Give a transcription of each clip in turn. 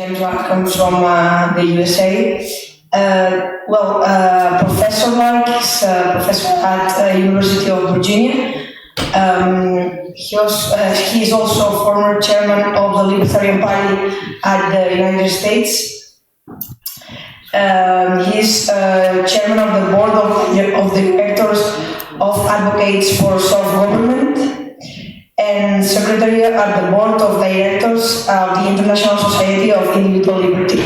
James Lark comes from the USA. Professor Lark is a professor at the University of Virginia. He is also former chairman of the Libertarian Party at the United States. He is chairman of the board of the directors of Advocates for Self-Government and secretary at the board of directors of the International Society of Individual Liberty.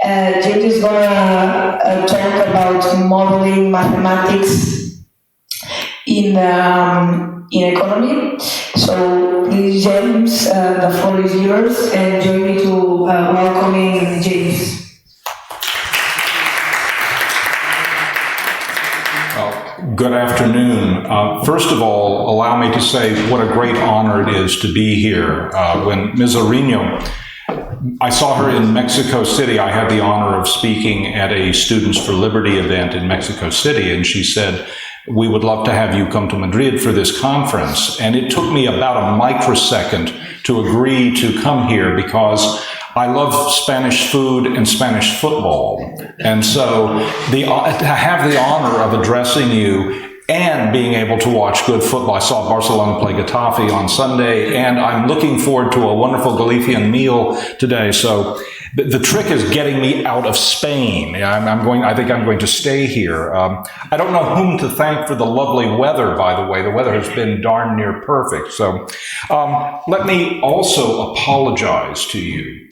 James is going to talk about modeling mathematics in economy. So please, James, the floor is yours, and join me to welcoming James. Good afternoon. First of all, allow me to say what a great honor it is to be here. When Ms. Arino, I saw her in Mexico City. I had the honor of speaking at a Students for Liberty event in Mexico City, and she said, "We would love to have you come to Madrid for this conference." And it took me about a microsecond to agree to come here because I love Spanish food and Spanish football. And so to have the honor of addressing you and being able to watch good football. I saw Barcelona play Getafe on Sunday, and I'm looking forward to a wonderful Galician meal today. So the trick is getting me out of Spain. I think I'm going to stay here. I don't know whom to thank for the lovely weather, by the way. The weather has been darn near perfect. So let me also apologize to you.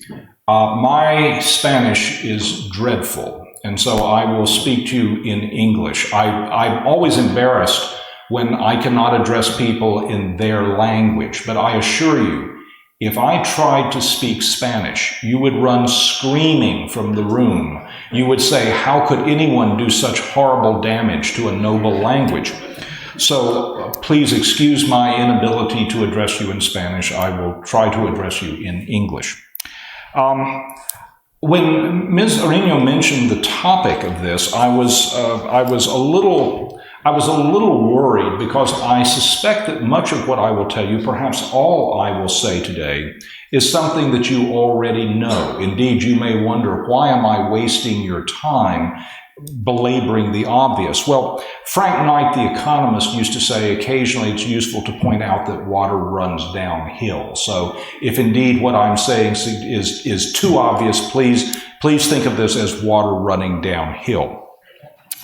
My Spanish is dreadful. And so I will speak to you in English. I'm always embarrassed when I cannot address people in their language, but I assure you, if I tried to speak Spanish, you would run screaming from the room. You would say, how could anyone do such horrible damage to a noble language? So please excuse my inability to address you in Spanish. I will try to address you in English. When Ms. Arino mentioned the topic of this, I was a little worried because I suspect that much of what I will tell you, perhaps all I will say today, is something that you already know. Indeed, you may wonder, why am I wasting your time belaboring the obvious? Well, Frank Knight, the economist, used to say occasionally it's useful to point out that water runs downhill. So if indeed what I'm saying is too obvious, please think of this as water running downhill.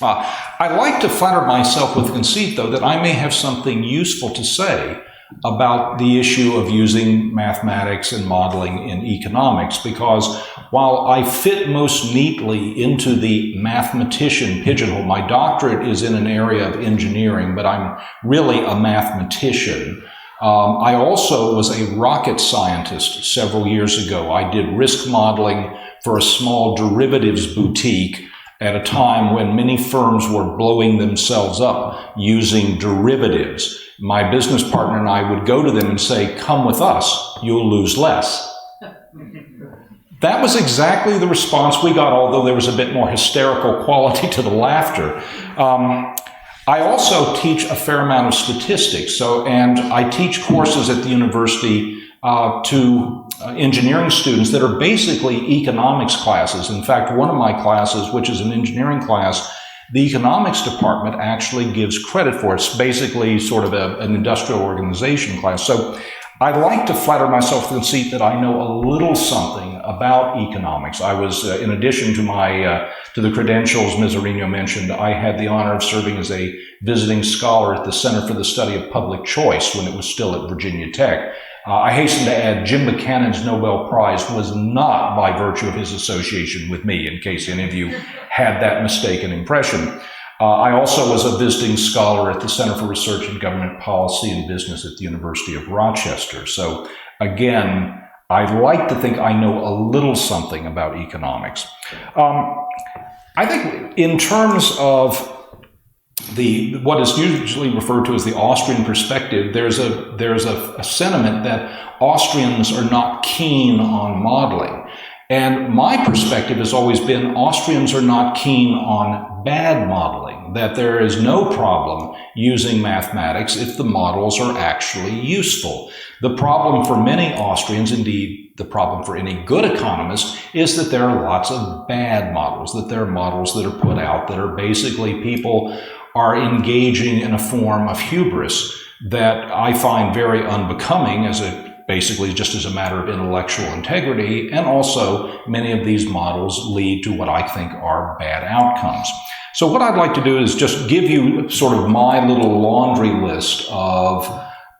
I like to flatter myself with conceit, though, that I may have something useful to say about the issue of using mathematics and modeling in economics, because while I fit most neatly into the mathematician pigeonhole, my doctorate is in an area of engineering, but I'm really a mathematician. I also was a rocket scientist several years ago. I did risk modeling for a small derivatives boutique at a time when many firms were blowing themselves up using derivatives. My business partner and I would go to them and say, come with us, you'll lose less. That was exactly the response we got, although there was a bit more hysterical quality to the laughter. I also teach a fair amount of statistics, and I teach courses at the university to engineering students that are basically economics classes. In fact, one of my classes, which is an engineering class, the economics department actually gives credit for. It's basically sort of an industrial organization class. So I like to flatter myself with the conceit that I know a little something about economics. I was, in addition to to the credentials Ms. Arino mentioned, I had the honor of serving as a visiting scholar at the Center for the Study of Public Choice when it was still at Virginia Tech. I hasten to add, Jim Buchanan's Nobel Prize was not by virtue of his association with me, in case any of you had that mistaken impression. I also was a visiting scholar at the Center for Research in Government Policy and Business at the University of Rochester. So again, I like to think I know a little something about economics. I think in terms of what is usually referred to as the Austrian perspective, there's a sentiment that Austrians are not keen on modeling. And my perspective has always been Austrians are not keen on bad modeling, that there is no problem using mathematics if the models are actually useful. The problem for many Austrians, indeed the problem for any good economist is that there are lots of bad models, that there are models that are put out that are basically people are engaging in a form of hubris that I find very unbecoming basically just as a matter of intellectual integrity, and also many of these models lead to what I think are bad outcomes. So what I'd like to do is just give you sort of my little laundry list of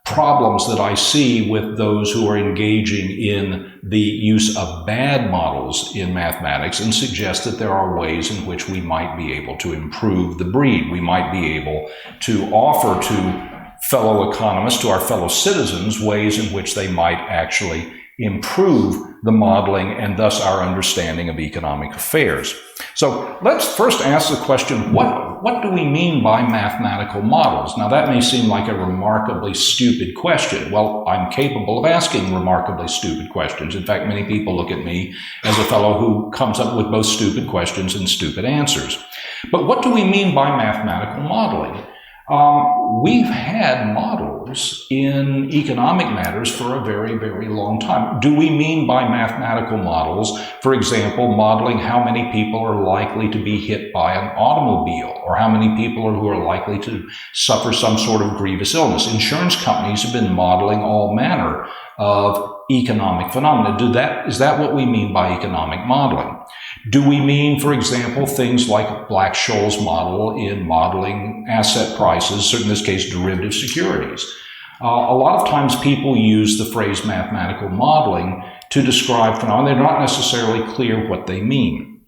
problems that I see with those who are engaging in the use of bad models in mathematics, and suggest that there are ways in which we might be able to improve the breed. We might be able to offer to fellow economists, to our fellow citizens, ways in which they might actually improve the modeling and thus our understanding of economic affairs. So let's first ask the question, what do we mean by mathematical models? Now that may seem like a remarkably stupid question. Well, I'm capable of asking remarkably stupid questions. In fact, many people look at me as a fellow who comes up with both stupid questions and stupid answers. But what do we mean by mathematical modeling? We've had models in economic matters for a very, very long time. Do we mean by mathematical models, for example, modeling how many people are likely to be hit by an automobile, or how many people who are likely to suffer some sort of grievous illness? Insurance companies have been modeling all manner of economic phenomena. Is that what we mean by economic modeling? Do we mean, for example, things like Black-Scholes model in modeling asset prices, in this case derivative securities? A lot of times people use the phrase mathematical modeling to describe phenomena. They're not necessarily clear what they mean.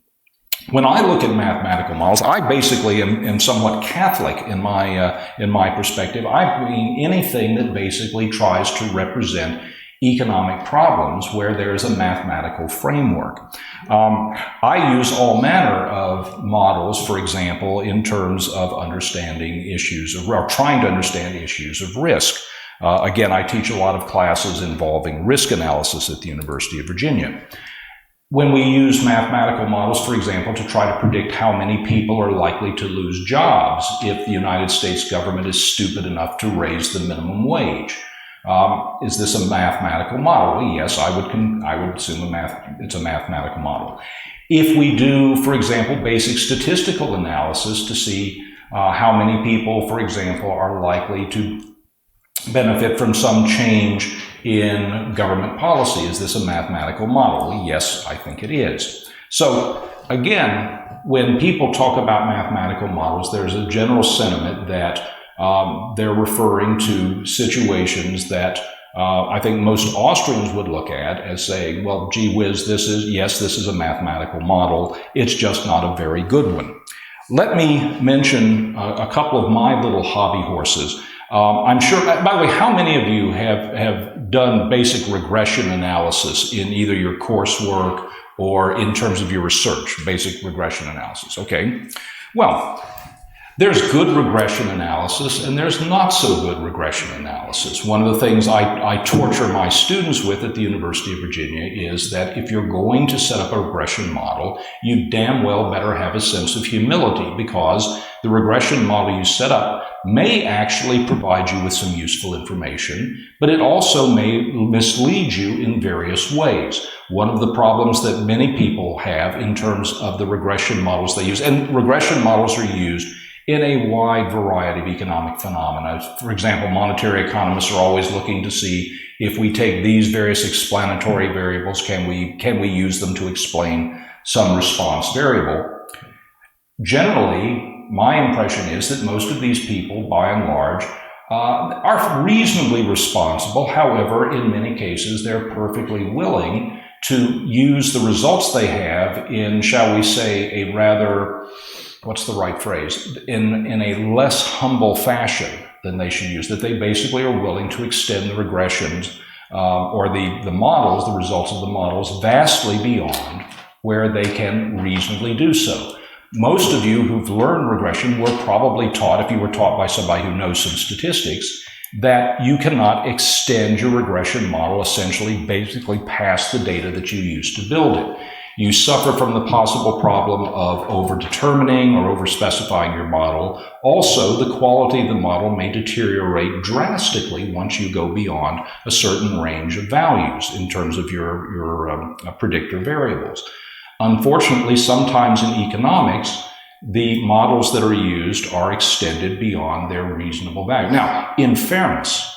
When I look at mathematical models, I basically am somewhat Catholic in my perspective. I mean anything that basically tries to represent economic problems where there is a mathematical framework. I use all manner of models, for example, in terms of understanding issues or trying to understand issues of risk. Again, I teach a lot of classes involving risk analysis at the University of Virginia. When we use mathematical models, for example, to try to predict how many people are likely to lose jobs if the United States government is stupid enough to raise the minimum wage. Is this a mathematical model? Well, yes, I would assume it's a mathematical model. If we do, for example, basic statistical analysis to see how many people, for example, are likely to benefit from some change in government policy, is this a mathematical model? Well, yes, I think it is. So again, when people talk about mathematical models, there's a general sentiment that they're referring to situations that I think most Austrians would look at as saying, well, gee whiz, this is a mathematical model. It's just not a very good one. Let me mention a couple of my little hobby horses. I'm sure, by the way, how many of you have done basic regression analysis in either your coursework or in terms of your research, basic regression analysis? Okay. Well, there's good regression analysis and there's not so good regression analysis. One of the things I torture my students with at the University of Virginia is that if you're going to set up a regression model, you damn well better have a sense of humility, because the regression model you set up may actually provide you with some useful information, but it also may mislead you in various ways. One of the problems that many people have in terms of the regression models they use, and regression models are used in a wide variety of economic phenomena. For example, monetary economists are always looking to see if we take these various explanatory variables, can we use them to explain some response variable? Generally, my impression is that most of these people, by and large, are reasonably responsible. However, in many cases, they're perfectly willing to use the results they have in, shall we say, a rather, what's the right phrase, in a less humble fashion than they should use, that they basically are willing to extend the regressions or the models, the results of the models, vastly beyond where they can reasonably do so. Most of you who've learned regression were probably taught, if you were taught by somebody who knows some statistics, that you cannot extend your regression model essentially basically past the data that you used to build it. You suffer from the possible problem of over-determining or over-specifying your model. Also, the quality of the model may deteriorate drastically once you go beyond a certain range of values in terms of your predictor variables. Unfortunately, sometimes in economics, the models that are used are extended beyond their reasonable value. Now, in fairness,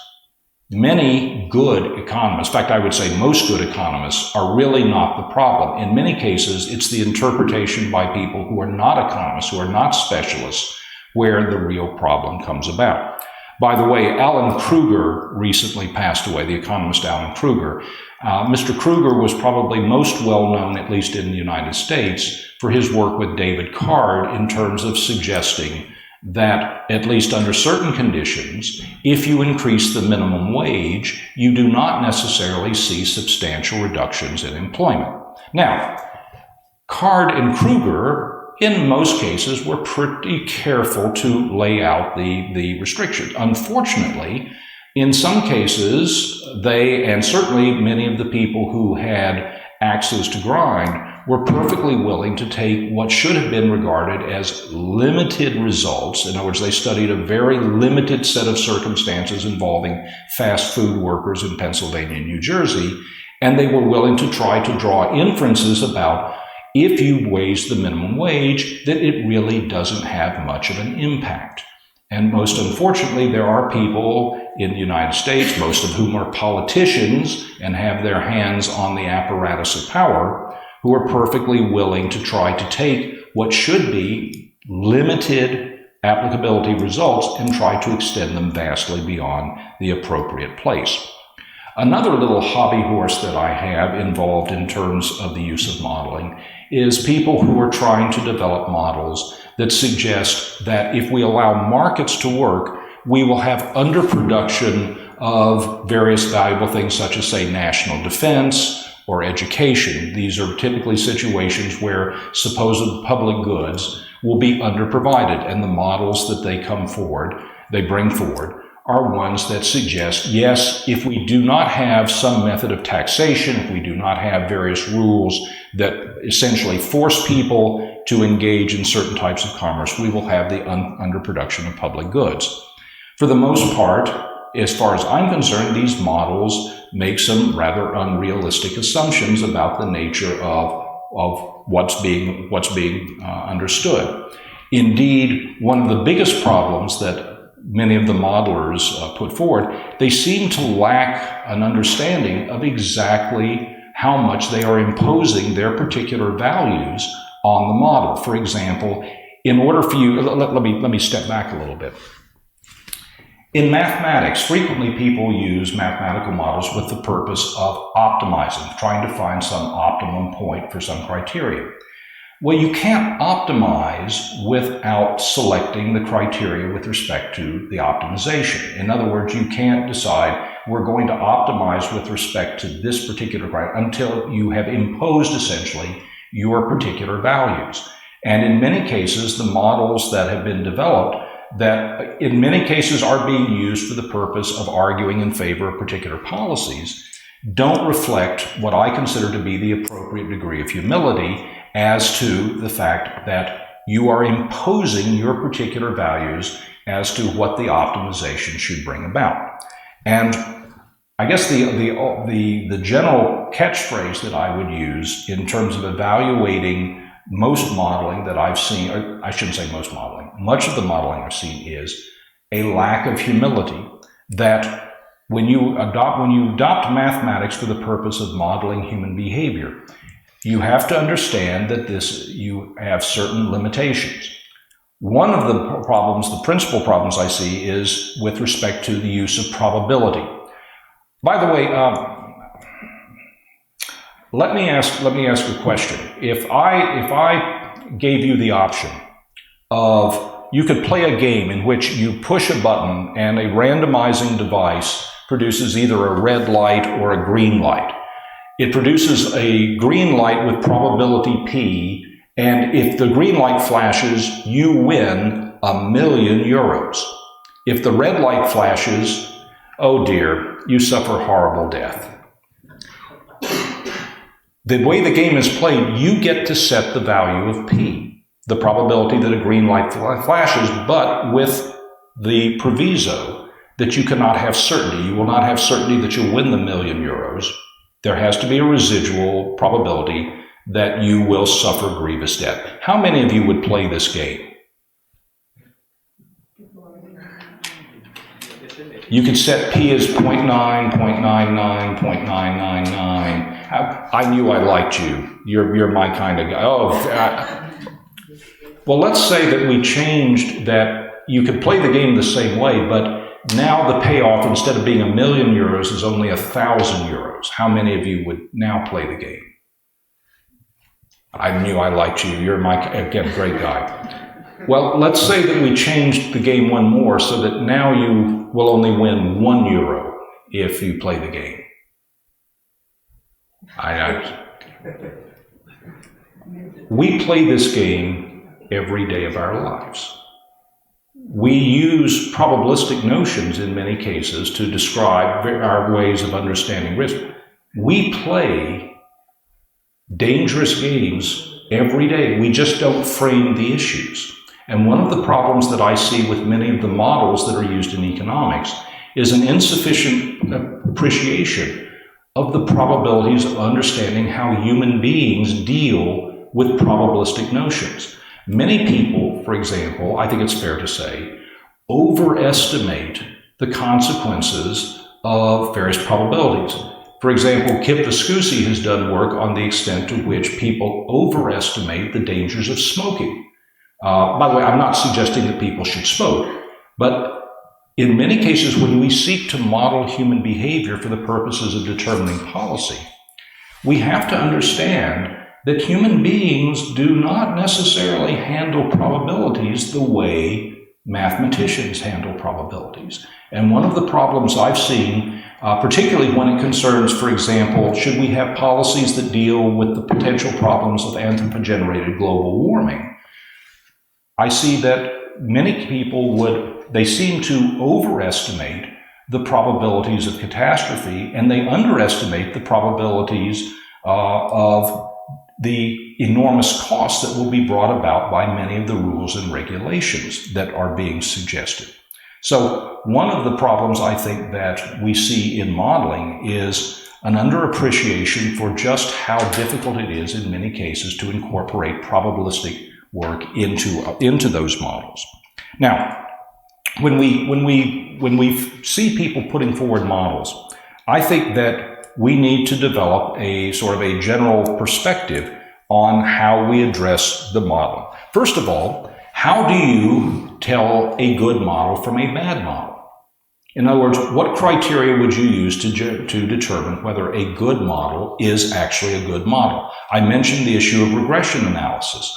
many good economists, in fact, I would say most good economists, are really not the problem. In many cases, it's the interpretation by people who are not economists, who are not specialists, where the real problem comes about. By the way, Alan Kruger recently passed away, the economist Alan Kruger. Mr. Kruger was probably most well known, at least in the United States, for his work with David Card in terms of suggesting that, at least under certain conditions, if you increase the minimum wage, you do not necessarily see substantial reductions in employment. Now, Card and Kruger, in most cases, were pretty careful to lay out the restrictions. Unfortunately, in some cases, they, and certainly many of the people who had axes to grind, were perfectly willing to take what should have been regarded as limited results. In other words, they studied a very limited set of circumstances involving fast food workers in Pennsylvania and New Jersey, and they were willing to try to draw inferences about if you raise the minimum wage, that it really doesn't have much of an impact. And most unfortunately, there are people in the United States, most of whom are politicians and have their hands on the apparatus of power, who are perfectly willing to try to take what should be limited applicability results and try to extend them vastly beyond the appropriate place. Another little hobby horse that I have involved in terms of the use of modeling is people who are trying to develop models that suggest that if we allow markets to work, we will have underproduction of various valuable things such as, say, national defense or education. These are typically situations where supposed public goods will be underprovided, and the models that they bring forward, are ones that suggest, yes, if we do not have some method of taxation, if we do not have various rules that essentially force people to engage in certain types of commerce, we will have the underproduction of public goods. For the most part, as far as I'm concerned, these models make some rather unrealistic assumptions about the nature of what's being understood. Indeed, one of the biggest problems that many of the modelers put forward, they seem to lack an understanding of exactly how much they are imposing their particular values on the model. For example, in order for you, let me step back a little bit. In mathematics, frequently people use mathematical models with the purpose of optimizing, trying to find some optimum point for some criteria. Well, you can't optimize without selecting the criteria with respect to the optimization. In other words, you can't decide we're going to optimize with respect to this particular criteria until you have imposed essentially your particular values. And in many cases, the models that have been developed that in many cases are being used for the purpose of arguing in favor of particular policies don't reflect what I consider to be the appropriate degree of humility as to the fact that you are imposing your particular values as to what the optimization should bring about. And I guess the general catchphrase that I would use in terms of evaluating most modeling that I've seen, or I shouldn't say most modeling, much of the modeling I've seen is a lack of humility that when you adopt mathematics for the purpose of modeling human behavior, you have to understand that you have certain limitations. One of the problems, the principal problems I see is with respect to the use of probability. By the way, let me ask a question. If I gave you the option of you could play a game in which you push a button and a randomizing device produces either a red light or a green light. It produces a green light with probability P, and if the green light flashes, you win €1,000,000. If the red light flashes, oh dear, you suffer horrible death. The way the game is played, you get to set the value of P, the probability that a green light flashes, but with the proviso that you cannot have certainty. You will not have certainty that you'll win the €1,000,000. There has to be a residual probability that you will suffer grievous debt. How many of you would play this game? You could set P as 0.9, 0.99, 0.999. I knew I liked you. You're my kind of guy. Well, let's say that we changed that. You could play the game the same way, but now the payoff, instead of being €1,000,000, is only €1,000. How many of you would now play the game? I knew I liked you. You're my, again, great guy. Well, let's say that we changed the game one more so that now you will only win €1 if you play the game. We play this game every day of our lives. We use probabilistic notions in many cases to describe our ways of understanding risk. We play dangerous games every day. We just don't frame the issues. And one of the problems that I see with many of the models that are used in economics is an insufficient appreciation of the probabilities of understanding how human beings deal with probabilistic notions. Many people, for example, I think it's fair to say, overestimate the consequences of various probabilities. For example, Kip Viscusi has done work on the extent to which people overestimate the dangers of smoking. By the way, I'm not suggesting that people should smoke, but in many cases, when we seek to model human behavior for the purposes of determining policy, we have to understand that human beings do not necessarily handle probabilities the way mathematicians handle probabilities. And one of the problems I've seen, particularly when it concerns, for example, should we have policies that deal with the potential problems of anthropogenerated global warming, I see that many people they seem to overestimate the probabilities of catastrophe, and they underestimate the probabilities of the enormous costs that will be brought about by many of the rules and regulations that are being suggested. So one of the problems I think that we see in modeling is an underappreciation for just how difficult it is in many cases to incorporate probabilistic work into those models. Now, when we see people putting forward models, I think that we need to develop a sort of a general perspective on how we address the model. First of all, how do you tell a good model from a bad model? In other words, what criteria would you use to determine whether a good model is actually a good model? I mentioned the issue of regression analysis.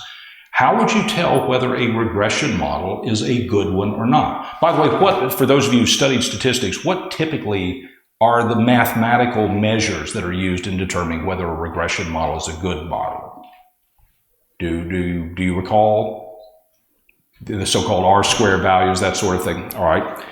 How would you tell whether a regression model is a good one or not? By the way, for those of you who studied statistics, what typically are the mathematical measures that are used in determining whether a regression model is a good model? Do you recall the so-called R-square values, that sort of thing? All right.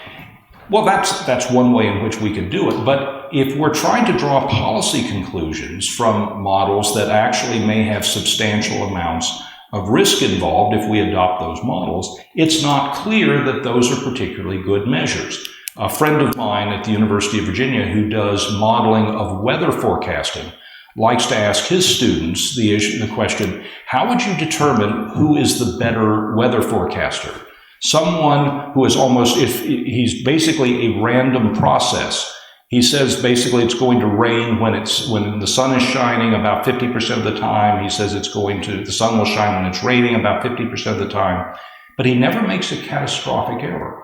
Well, that's one way in which we could do it. But if we're trying to draw policy conclusions from models that actually may have substantial amounts of risk involved if we adopt those models, it's not clear that those are particularly good measures. A friend of mine at the University of Virginia who does modeling of weather forecasting likes to ask his students the question, how would you determine who is the better weather forecaster? Someone who is he's basically a random process. He says basically it's going to rain when the sun is shining about 50% of the time. He says the sun will shine when it's raining about 50% of the time. But he never makes a catastrophic error.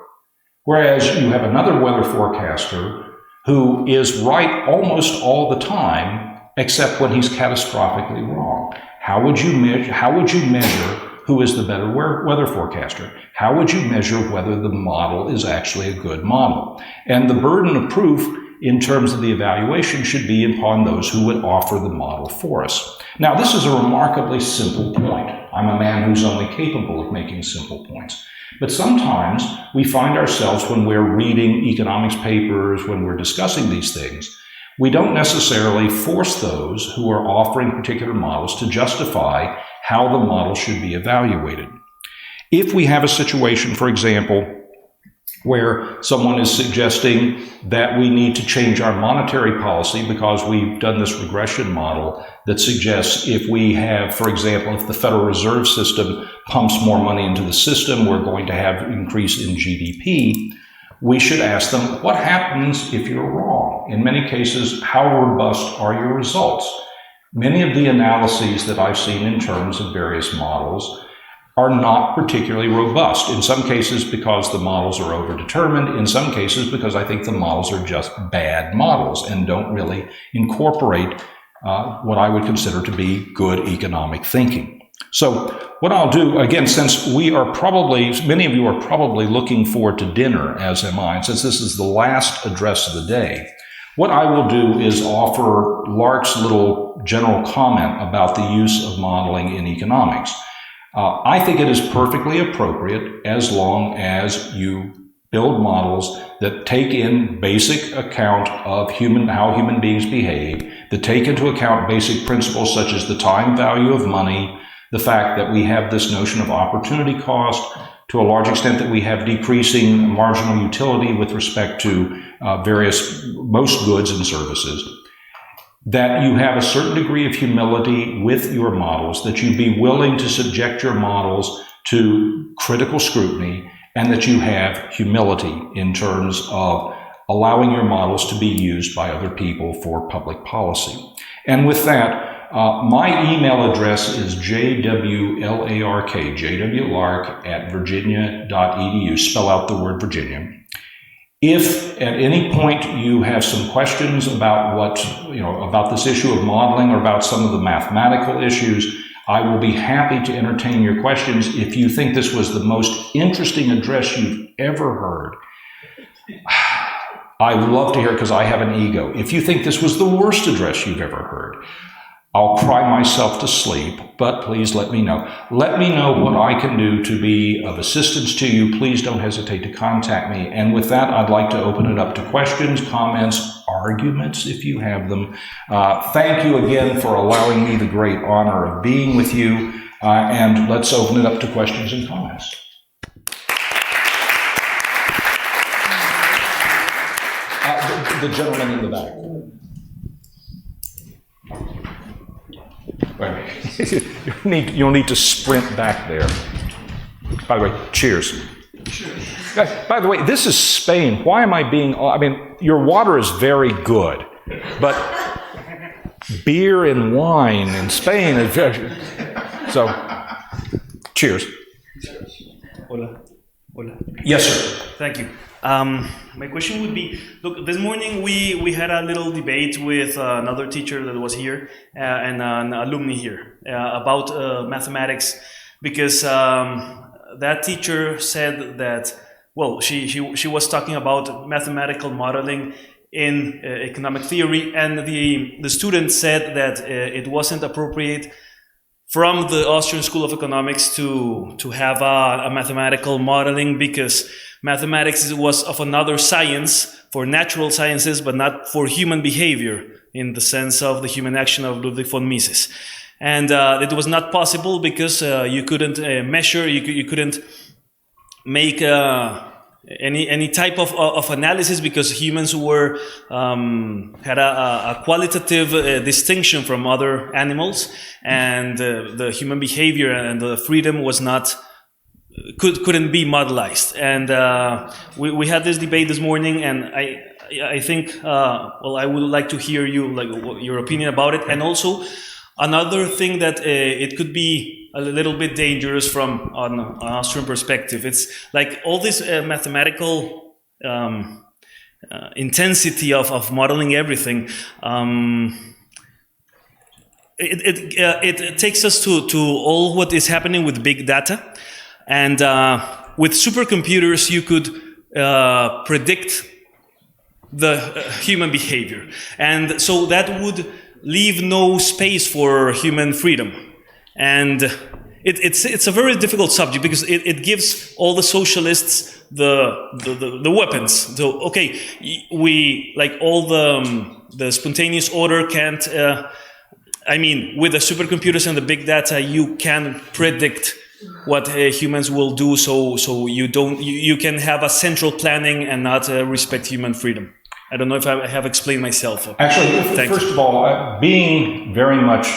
Whereas you have another weather forecaster who is right almost all the time, except when he's catastrophically wrong. How would you measure who is the better weather forecaster? How would you measure whether the model is actually a good model? And the burden of proof in terms of the evaluation should be upon those who would offer the model for us. Now, this is a remarkably simple point. I'm a man who's only capable of making simple points. But sometimes we find ourselves when we're reading economics papers, when we're discussing these things, We don't necessarily force those who are offering particular models to justify how the model should be evaluated. If we have a situation, for example, where someone is suggesting that we need to change our monetary policy because we've done this regression model that suggests if we have, for example, if the Federal Reserve System pumps more money into the system, we're going to have an increase in GDP, we should ask them, what happens if you're wrong? In many cases, how robust are your results? Many of the analyses that I've seen in terms of various models are not particularly robust. In some cases because the models are overdetermined, in some cases because I think the models are just bad models and don't really incorporate what I would consider to be good economic thinking. So what I'll do, again, since we are probably, many of you are probably looking forward to dinner, as am I, and since this is the last address of the day, what I will do is offer Lark's little general comment about the use of modeling in economics. I think it is perfectly appropriate as long as you build models that take in basic account of how human beings behave, that take into account basic principles such as the time value of money, the fact that we have this notion of opportunity cost, to a large extent that we have decreasing marginal utility with respect to most goods and services, that you have a certain degree of humility with your models, that you be willing to subject your models to critical scrutiny, and that you have humility in terms of allowing your models to be used by other people for public policy. And with that, my email address is jwlark, jwlark@virginia.edu. Spell out the word Virginia. If at any point you have some questions about about this issue of modeling or about some of the mathematical issues, I will be happy to entertain your questions. If you think this was the most interesting address you've ever heard, I would love to hear it because I have an ego. If you think this was the worst address you've ever heard, I'll cry myself to sleep, but please let me know. Let me know what I can do to be of assistance to you. Please don't hesitate to contact me. And with that, I'd like to open it up to questions, comments, arguments, if you have them. Thank you again for allowing me the great honor of being with you. And let's open it up to questions and comments. The gentleman in the back. You'll need to sprint back there. By the way, cheers. By the way, this is Spain. Why am I being... your water is very good, but beer and wine in Spain is very... So, cheers. Hola. Yes, sir. Thank you. My question would be, look, this morning we had a little debate with another teacher that was here and an alumni here about mathematics, because that teacher said that, well, she was talking about mathematical modeling in economic theory, and the student said that it wasn't appropriate from the Austrian School of Economics to have a mathematical modeling, because mathematics was of another science for natural sciences, but not for human behavior in the sense of the human action of Ludwig von Mises. And it was not possible because you couldn't measure, you couldn't make any type of analysis, because humans were had a qualitative distinction from other animals, and the human behavior and the freedom was not couldn't be modelized. And we had this debate this morning, and I think I would like to hear your opinion about it. And also another thing that it could be a little bit dangerous from an Austrian perspective. It's like all this mathematical intensity of modeling everything. It takes us to all what is happening with big data. And with supercomputers, you could predict the human behavior. And so that would leave no space for human freedom. And it's a very difficult subject, because it gives all the socialists the weapons. So okay, we like all the spontaneous order can't. I mean, with the supercomputers and the big data, you can predict what humans will do. So you can have a central planning and not respect human freedom. I don't know if I have explained myself. Actually, first of all, being very much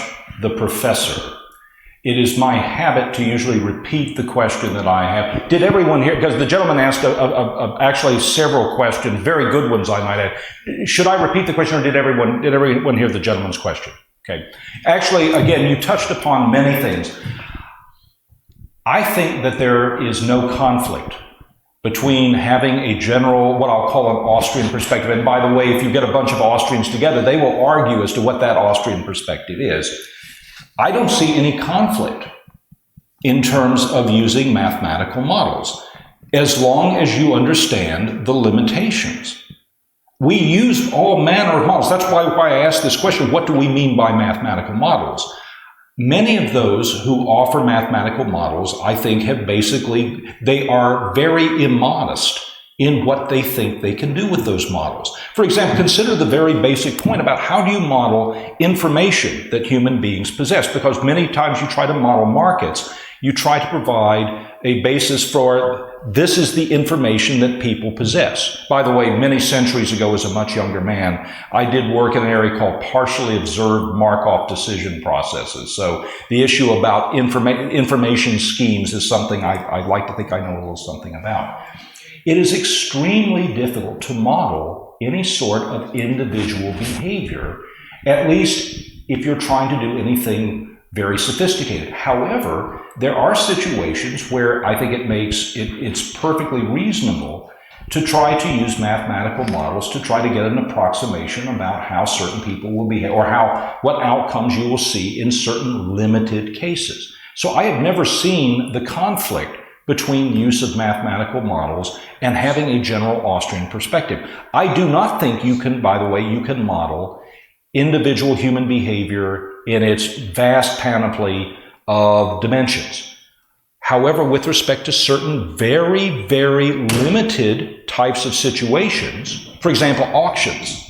the professor, it is my habit to usually repeat the question that I have. Did everyone hear? Because the gentleman asked actually several questions, very good ones, I might add. Should I repeat the question, or did everyone hear the gentleman's question? Okay. Actually, again, you touched upon many things. I think that there is no conflict between having a general, what I'll call an Austrian perspective. And by the way, if you get a bunch of Austrians together, they will argue as to what that Austrian perspective is. I don't see any conflict in terms of using mathematical models, as long as you understand the limitations. We use all manner of models. That's why I asked this question, what do we mean by mathematical models? Many of those who offer mathematical models, I think, they are very immodest in what they think they can do with those models. For example, consider the very basic point about how do you model information that human beings possess? Because many times you try to model markets, you try to provide a basis for this is the information that people possess. By the way, many centuries ago, as a much younger man, I did work in an area called partially observed Markov decision processes. So the issue about information schemes is something I'd like to think I know a little something about. It is extremely difficult to model any sort of individual behavior, at least if you're trying to do anything very sophisticated. However, there are situations where I think it's perfectly reasonable to try to use mathematical models to try to get an approximation about how certain people will behave, or what outcomes you will see in certain limited cases. So I have never seen the conflict between use of mathematical models and having a general Austrian perspective. I do not think you can model individual human behavior in its vast panoply of dimensions. However, with respect to certain very, very limited types of situations, for example, auctions,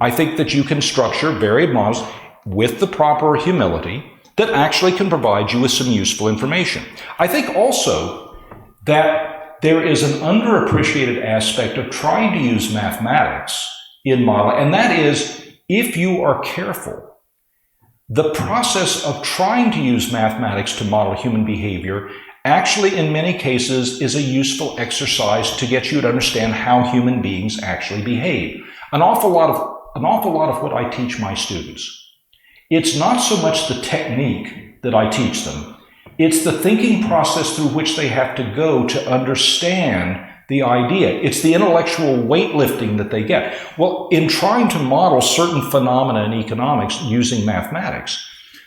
I think that you can structure varied models with the proper humility that actually can provide you with some useful information. I think also that there is an underappreciated aspect of trying to use mathematics in modeling, and that is, if you are careful, the process of trying to use mathematics to model human behavior actually, in many cases, is a useful exercise to get you to understand how human beings actually behave. An awful lot of what I teach my students, it's not so much the technique that I teach them, it's the thinking process through which they have to go to understand the idea. It's the intellectual weightlifting that they get. Well, in trying to model certain phenomena in economics using mathematics,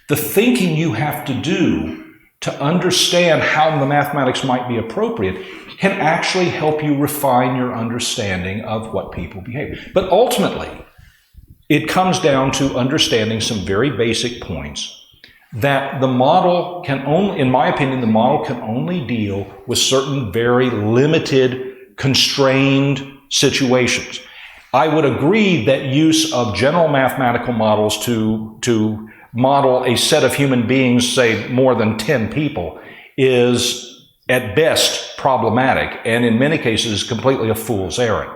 the thinking you have to do to understand how the mathematics might be appropriate can actually help you refine your understanding of what people behave. But ultimately, it comes down to understanding some very basic points that the model can only, in my opinion, the model can only deal with certain very limited, constrained situations. I would agree that use of general mathematical models to model a set of human beings, say more than 10 people, is at best problematic, and in many cases completely a fool's errand.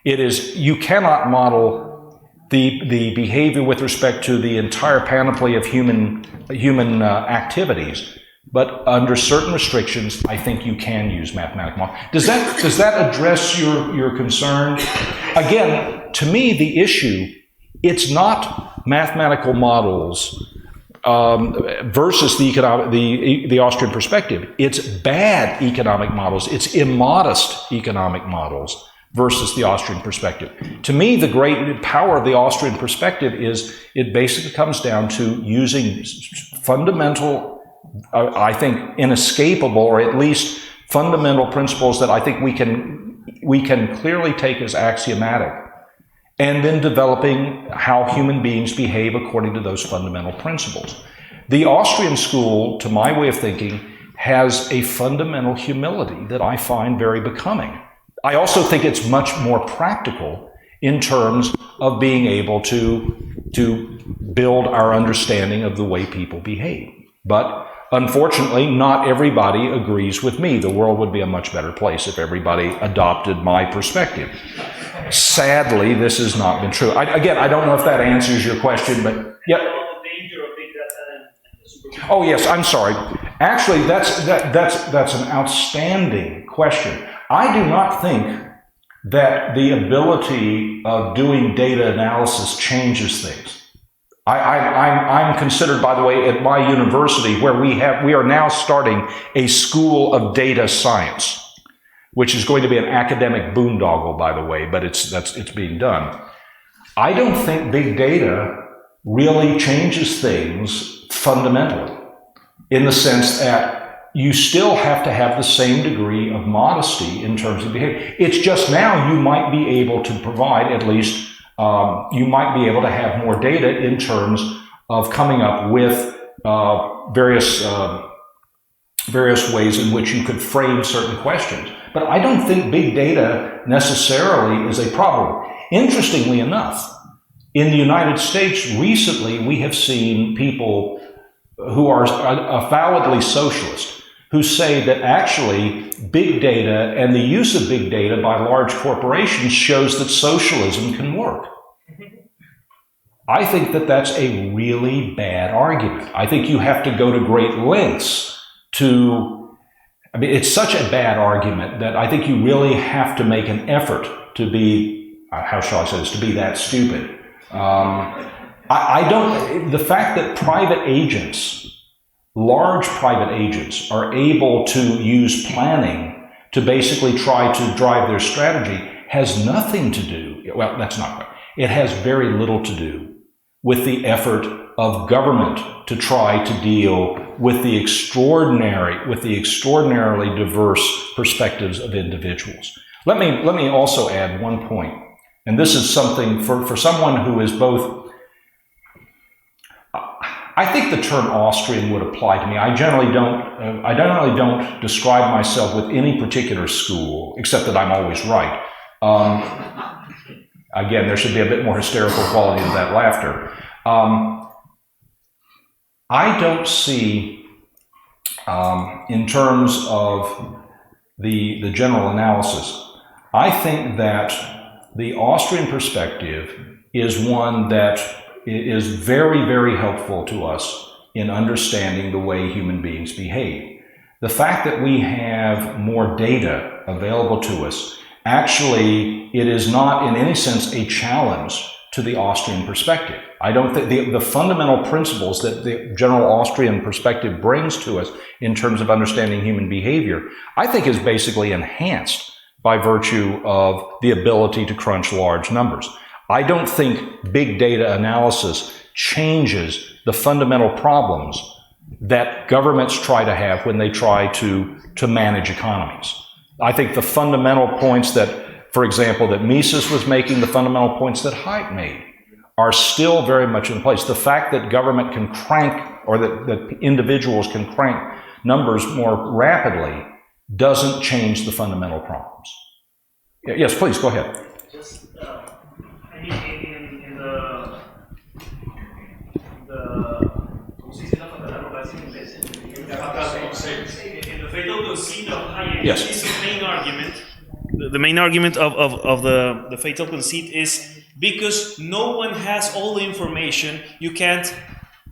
You cannot model the behavior with respect to the entire panoply of human activities, but under certain restrictions, I think you can use mathematical models. Does that address your concern? Again, to me, the issue, it's not mathematical models versus the Austrian perspective. It's bad economic models. It's immodest economic models versus the Austrian perspective. To me, the great power of the Austrian perspective is it basically comes down to using fundamental, I think, inescapable, or at least fundamental principles that I think we can clearly take as axiomatic, and then developing how human beings behave according to those fundamental principles. The Austrian school, to my way of thinking, has a fundamental humility that I find very becoming. I also think it's much more practical in terms of being able to build our understanding of the way people behave. But unfortunately, not everybody agrees with me. The world would be a much better place if everybody adopted my perspective. Sadly, this has not been true. Again, I don't know if that answers your question, but yeah. Oh yes, I'm sorry. Actually, that's an outstanding question. I do not think that the ability of doing data analysis changes things. I'm considered, by the way, at my university, where we are now starting a school of data science, which is going to be an academic boondoggle, by the way, but it's being done. I don't think big data really changes things fundamentally, in the sense that you still have to have the same degree of modesty in terms of behavior. It's just now you might be able to provide, at least, you might be able to have more data in terms of coming up with various ways in which you could frame certain questions. But I don't think big data necessarily is a problem. Interestingly enough, in the United States recently, we have seen people who are avowedly socialist, who say that actually big data and the use of big data by large corporations shows that socialism can work. I think that that's a really bad argument. I think you have to go to great lengths to, I mean, it's such a bad argument that I think you really have to make an effort to be, how shall I say this, to be that stupid. The fact that private agents, large private agents, are able to use planning to basically try to drive their strategy has nothing to do, well, that's not right. It has very little to do with the effort of government to try to deal with the extraordinarily diverse perspectives of individuals. Let me also add one point, and this is something for someone who is both. I think the term Austrian would apply to me. I generally don't describe myself with any particular school, except that I'm always right. Again, there should be a bit more hysterical quality to that laughter. I don't see, in terms of the general analysis, I think that the Austrian perspective is one that is very, very helpful to us in understanding the way human beings behave. The fact that we have more data available to us, actually, it is not in any sense a challenge to the Austrian perspective. I don't think the fundamental principles that the general Austrian perspective brings to us in terms of understanding human behavior, I think is basically enhanced by virtue of the ability to crunch large numbers. I don't think big data analysis changes the fundamental problems that governments try to have when they try to manage economies. I think the fundamental points that, for example, that Mises was making, the fundamental points that Hayek made, are still very much in place. The fact that government can crank, or that individuals can crank numbers more rapidly, doesn't change the fundamental problems. Yes, please, go ahead. Just, in the fatal conceit of Hayek, yes. Is the main argument. The main argument of the fatal conceit is because no one has all the information, you can't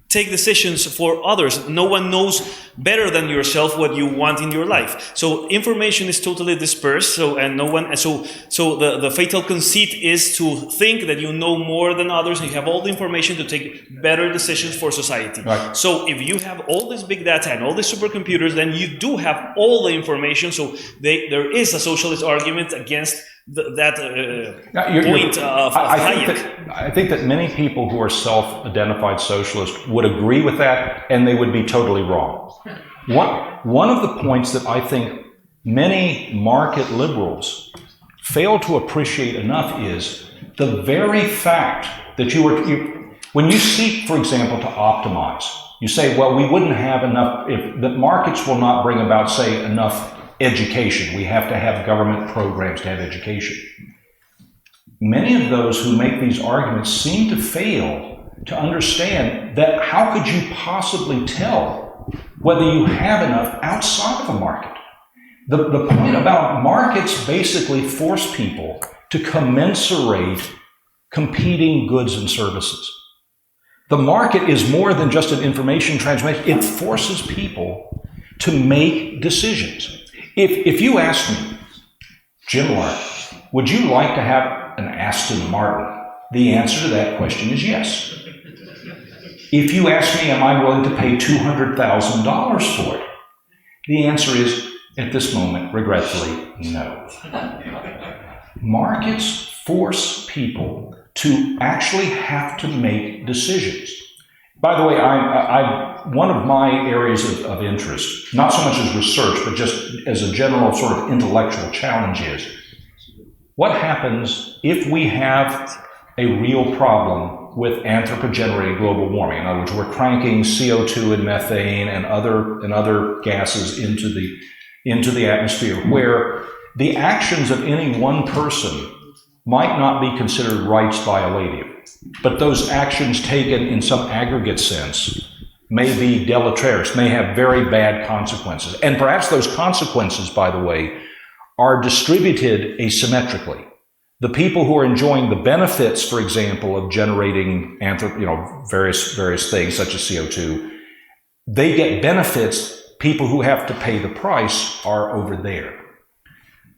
take decisions for others. No one knows better than yourself what you want in your life. So information is totally dispersed. So the fatal conceit is to think that you know more than others and you have all the information to take better decisions for society. Right. So if you have all this big data and all these supercomputers, then you do have all the information. So there is a socialist argument against that point of Hayek. I think that many people who are self-identified socialists would agree with that, and they would be totally wrong. One of the points that I think many market liberals fail to appreciate enough is the very fact that when you seek, for example, to optimize You say, well, we wouldn't have enough, if the markets will not bring about, say, enough education. We have to have government programs to have education. Many of those who make these arguments seem to fail to understand that how could you possibly tell whether you have enough outside of a market? The point about markets basically force people to commensurate competing goods and services. The market is more than just an information transmission. It forces people to make decisions. If you ask me, Jim Lark, would you like to have an Aston Martin? The answer to that question is yes. If you ask me, am I willing to pay $200,000 for it? The answer is, at this moment, regretfully, no. Markets force people to actually have to make decisions. By the way, one of my areas of interest, not so much as research, but just as a general sort of intellectual challenge is, what happens if we have a real problem with anthropogenerated global warming? In other words, we're cranking CO2 and methane and other gases into the atmosphere, where the actions of any one person might not be considered rights violative, but those actions taken in some aggregate sense may be deleterious, may have very bad consequences. And perhaps those consequences, by the way, are distributed asymmetrically. The people who are enjoying the benefits, for example, of generating various things such as CO2, they get benefits. People who have to pay the price are over there.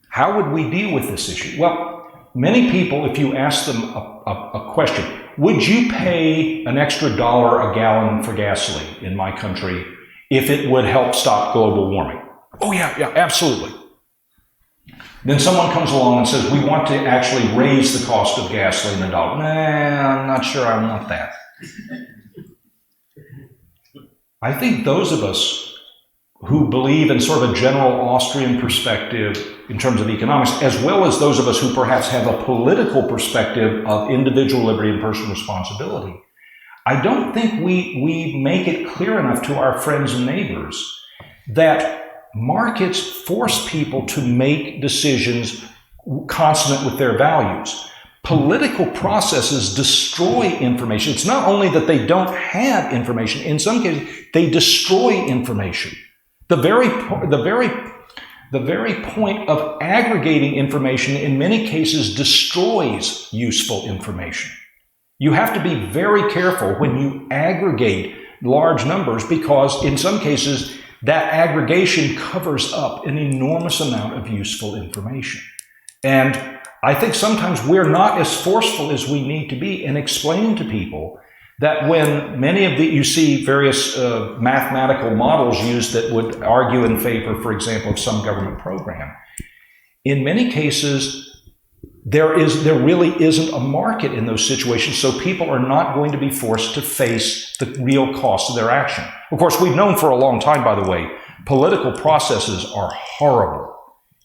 How would we deal with this issue? Well, many people, if you ask them a question, would you pay an extra $1 a gallon for gasoline in my country if it would help stop global warming? Oh yeah, absolutely. Then someone comes along and says, we want to actually raise the cost of gasoline $1. Nah, I'm not sure I want that. I think those of us who believe in sort of a general Austrian perspective in terms of economics, as well as those of us who perhaps have a political perspective of individual liberty and personal responsibility, I don't think we make it clear enough to our friends and neighbors that markets force people to make decisions consonant with their values. Political processes destroy information. It's not only that they don't have information, in some cases, they destroy information. The very point of aggregating information in many cases destroys useful information. You have to be very careful when you aggregate large numbers, because in some cases that aggregation covers up an enormous amount of useful information. And I think sometimes we're not as forceful as we need to be in explaining to people that when you see various mathematical models used that would argue in favor, for example, of some government program, in many cases, there really isn't a market in those situations, so people are not going to be forced to face the real cost of their action. Of course, we've known for a long time, by the way, political processes are horrible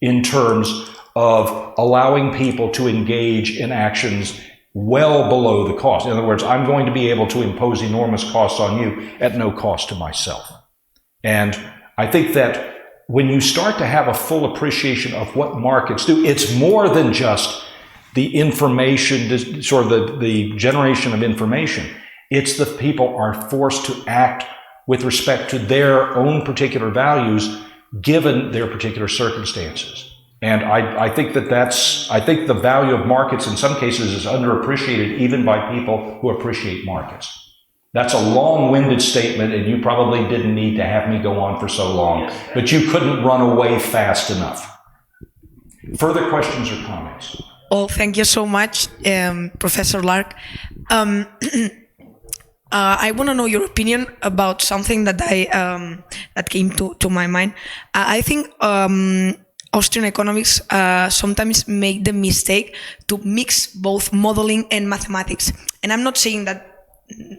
in terms of allowing people to engage in actions well below the cost. In other words, I'm going to be able to impose enormous costs on you at no cost to myself. And I think that when you start to have a full appreciation of what markets do, it's more than just the information, the generation of information. It's the people are forced to act with respect to their own particular values given their particular circumstances. And I think the value of markets in some cases is underappreciated even by people who appreciate markets. That's a long-winded statement, and you probably didn't need to have me go on for so long, but you couldn't run away fast enough. Further questions or comments? Well, thank you so much, Professor Lark. I want to know your opinion about something that that came to my mind. I think Austrian economics sometimes make the mistake to mix both modeling and mathematics. And I'm not saying that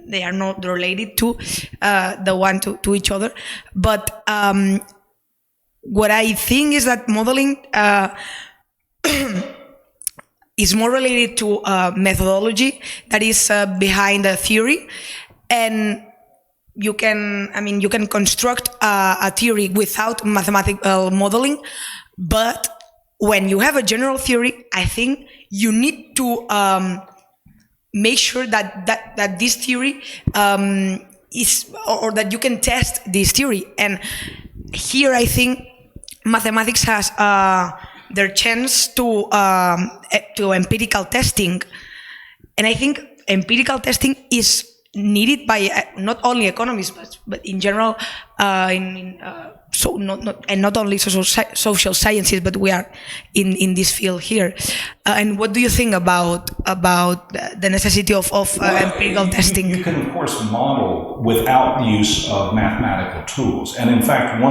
they are not related to the one to each other, but what I think is that modeling is more related to methodology that is behind the theory, and you can construct a theory without mathematical modeling, but when you have a general theory, I think you need to make sure that this theory is, or that you can test this theory. And here I think mathematics has their chance to empirical testing. And I think empirical testing is needed by not only economists, but in general, not only social sciences, but we are in this field here. And what do you think about the necessity of empirical testing? You can, of course, model without the use of mathematical tools. And in fact,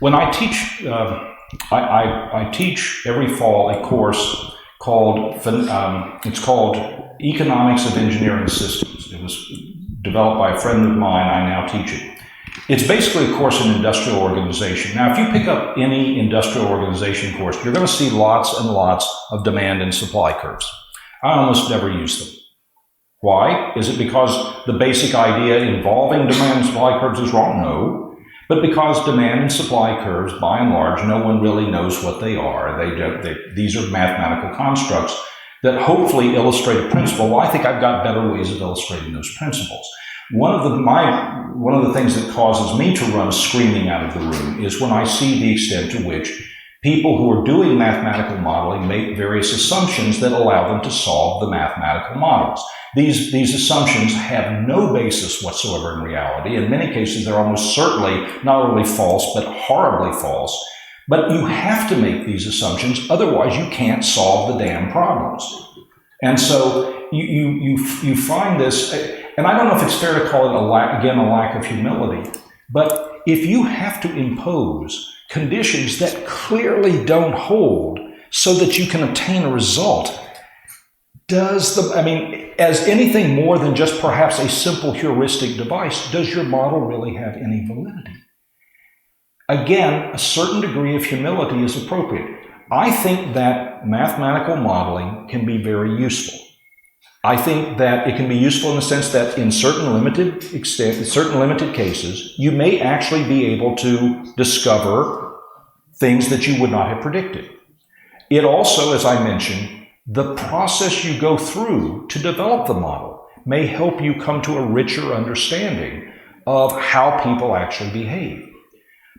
when I teach, I teach every fall a course called Economics of Engineering Systems. It was developed by a friend of mine. I now teach it. It's basically a course in industrial organization. Now, if you pick up any industrial organization course, you're going to see lots and lots of demand and supply curves. I almost never use them. Why? Is it because the basic idea involving demand and supply curves is wrong? No. But because demand and supply curves, by and large, no one really knows what they are. These are mathematical constructs that hopefully illustrate a principle. Well, I think I've got better ways of illustrating those principles. One of the things that causes me to run screaming out of the room is when I see the extent to which people who are doing mathematical modeling make various assumptions that allow them to solve the mathematical models. These assumptions have no basis whatsoever in reality. In many cases, they're almost certainly not only false, but horribly false. But you have to make these assumptions, otherwise you can't solve the damn problems. And so you find this, and I don't know if it's fair to call it a lack of humility, but if you have to impose conditions that clearly don't hold so that you can obtain a result, as anything more than just perhaps a simple heuristic device, does your model really have any validity? Again, a certain degree of humility is appropriate. I think that mathematical modeling can be very useful. I think that it can be useful in the sense that in certain limited cases, you may actually be able to discover things that you would not have predicted. It also, as I mentioned, the process you go through to develop the model may help you come to a richer understanding of how people actually behave.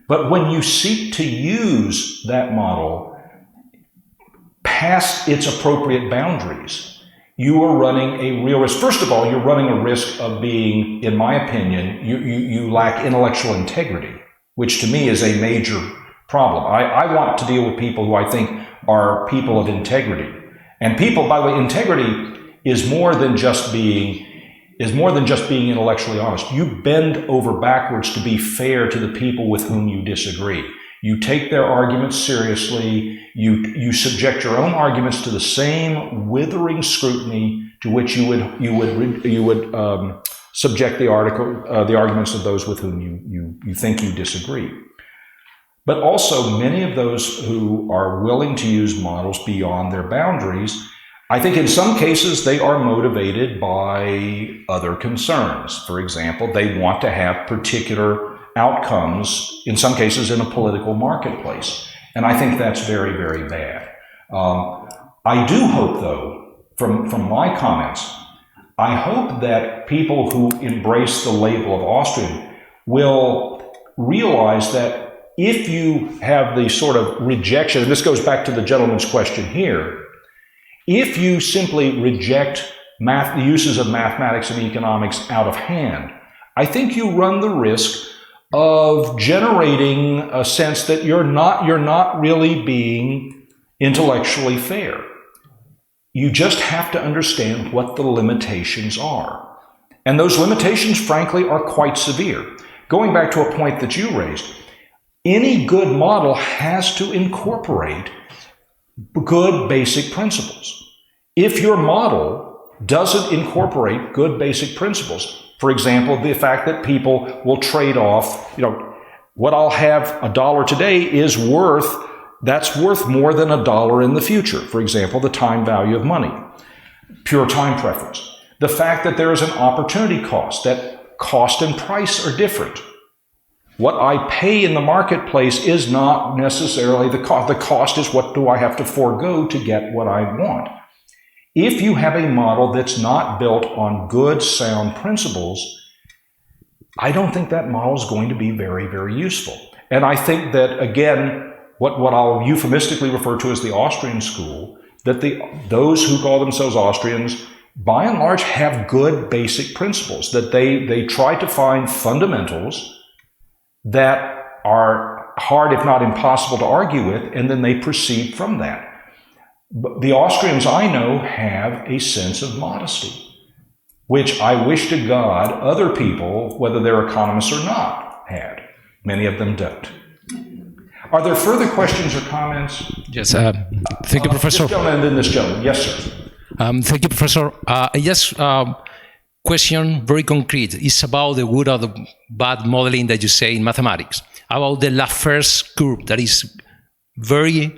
But when you seek to use that model past its appropriate boundaries, you are running a real risk. First of all, you're running a risk of being, in my opinion, you lack intellectual integrity, which to me is a major problem. I want to deal with people who I think are people of integrity. And people, by the way, integrity is more than just being intellectually honest. You bend over backwards to be fair to the people with whom you disagree. You take their arguments seriously. You subject your own arguments to the same withering scrutiny to which you would subject the arguments of those with whom you think you disagree. But also, many of those who are willing to use models beyond their boundaries, I think in some cases they are motivated by other concerns. For example, they want to have particular outcomes, in some cases in a political marketplace. And I think that's very, very bad. I do hope, though, from my comments, I hope that people who embrace the label of Austrian will realize that if you have the sort of rejection, and this goes back to the gentleman's question here, if you simply reject the uses of mathematics and economics out of hand, I think you run the risk of generating a sense that you're not really being intellectually fair. You just have to understand what the limitations are. And those limitations, frankly, are quite severe. Going back to a point that you raised, any good model has to incorporate good basic principles. If your model doesn't incorporate good basic principles, for example, the fact that people will trade off, what I'll have $1 today is worth more than $1 in the future. For example, the time value of money, pure time preference. The fact that there is an opportunity cost, that cost and price are different. What I pay in the marketplace is not necessarily the cost. The cost is what do I have to forego to get what I want. If you have a model that's not built on good, sound principles, I don't think that model is going to be very, very useful. And I think that, again, what I'll euphemistically refer to as the Austrian school, that those who call themselves Austrians, by and large, have good basic principles, that they try to find fundamentals that are hard, if not impossible, to argue with, and then they proceed from that. But the Austrians I know have a sense of modesty, which I wish to God other people, whether they're economists or not, had. Many of them don't. Are there further questions or comments? Yes, thank you, Professor. This gentleman and then this gentleman. Yes, sir. Thank you, Professor. Yes, question very concrete. It's about the good or the bad modeling that you say in mathematics. About the Laffer's curve, that is very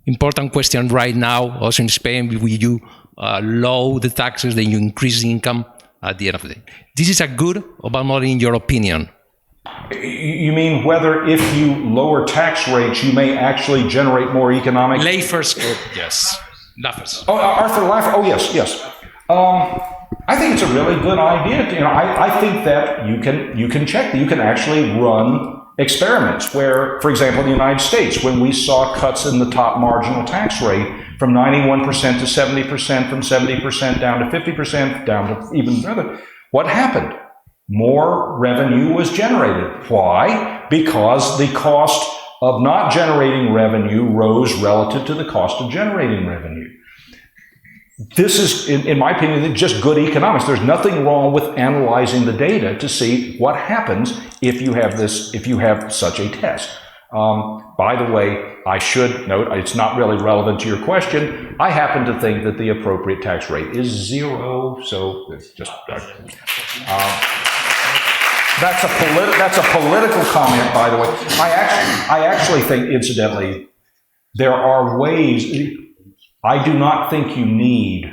important question right now, also in Spain, will you lower the taxes, then you increase the income at the end of the day. This is a good or bad model in your opinion? You mean whether if you lower tax rates, you may actually generate more economic... Laffer's curve, yes. Laffer's. Oh, Arthur Laffer. Oh, yes, yes. I think it's a really good idea. I think that you can check. You can actually run experiments where, for example, in the United States, when we saw cuts in the top marginal tax rate from 91% to 70%, from 70% down to 50%, down to even further, what happened? More revenue was generated. Why? Because the cost of not generating revenue rose relative to the cost of generating revenue. This is, in my opinion, just good economics. There's nothing wrong with analyzing the data to see what happens if you have such a test. By the way, I should note, it's not really relevant to your question. I happen to think that the appropriate tax rate is 0, so it's just... That's a political comment, by the way. I actually think, incidentally, there are ways... I do not think you need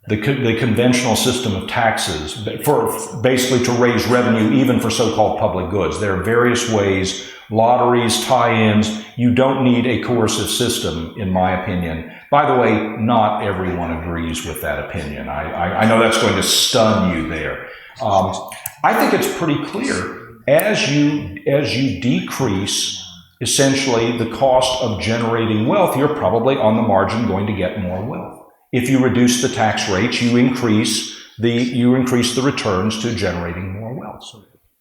the conventional system of taxes for basically to raise revenue even for so-called public goods. There are various ways, lotteries, tie-ins. You don't need a coercive system, in my opinion. By the way, not everyone agrees with that opinion. I know that's going to stun you there. I think it's pretty clear. As you decrease essentially the cost of generating wealth, you're probably on the margin going to get more wealth. If you reduce the tax rates, you increase the returns to generating more wealth.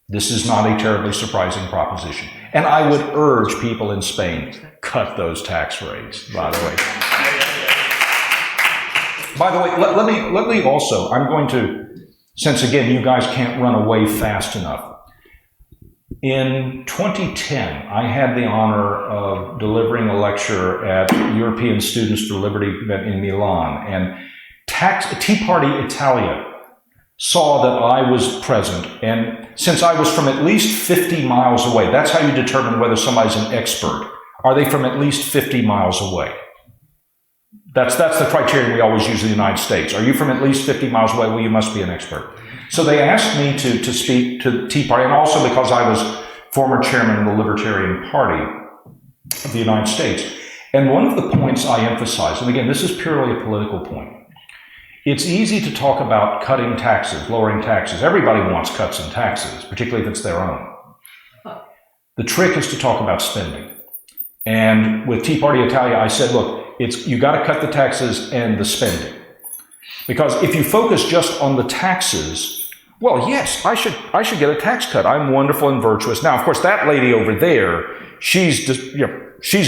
This is not a terribly surprising proposition. And I would urge people in Spain, cut those tax rates, by the way. By the way, let me also, I'm going to, since again, you guys can't run away fast enough. In 2010, I had the honor of delivering a lecture at European Students for Liberty in Milan, and Tea Party Italia saw that I was present, and since I was from at least 50 miles away, that's how you determine whether somebody's an expert. Are they from at least 50 miles away? That's the criterion we always use in the United States. Are you from at least 50 miles away? Well, you must be an expert. So they asked me to speak to the Tea Party, and also because I was former chairman of the Libertarian Party of the United States. And one of the points I emphasize, and again, this is purely a political point, it's easy to talk about cutting taxes, lowering taxes. Everybody wants cuts in taxes, particularly if it's their own. The trick is to talk about spending. And with Tea Party Italia, I said, look, you got to cut the taxes and the spending. Because if you focus just on the taxes, well, yes, I should get a tax cut. I'm wonderful and virtuous. Now, of course, that lady over there, she's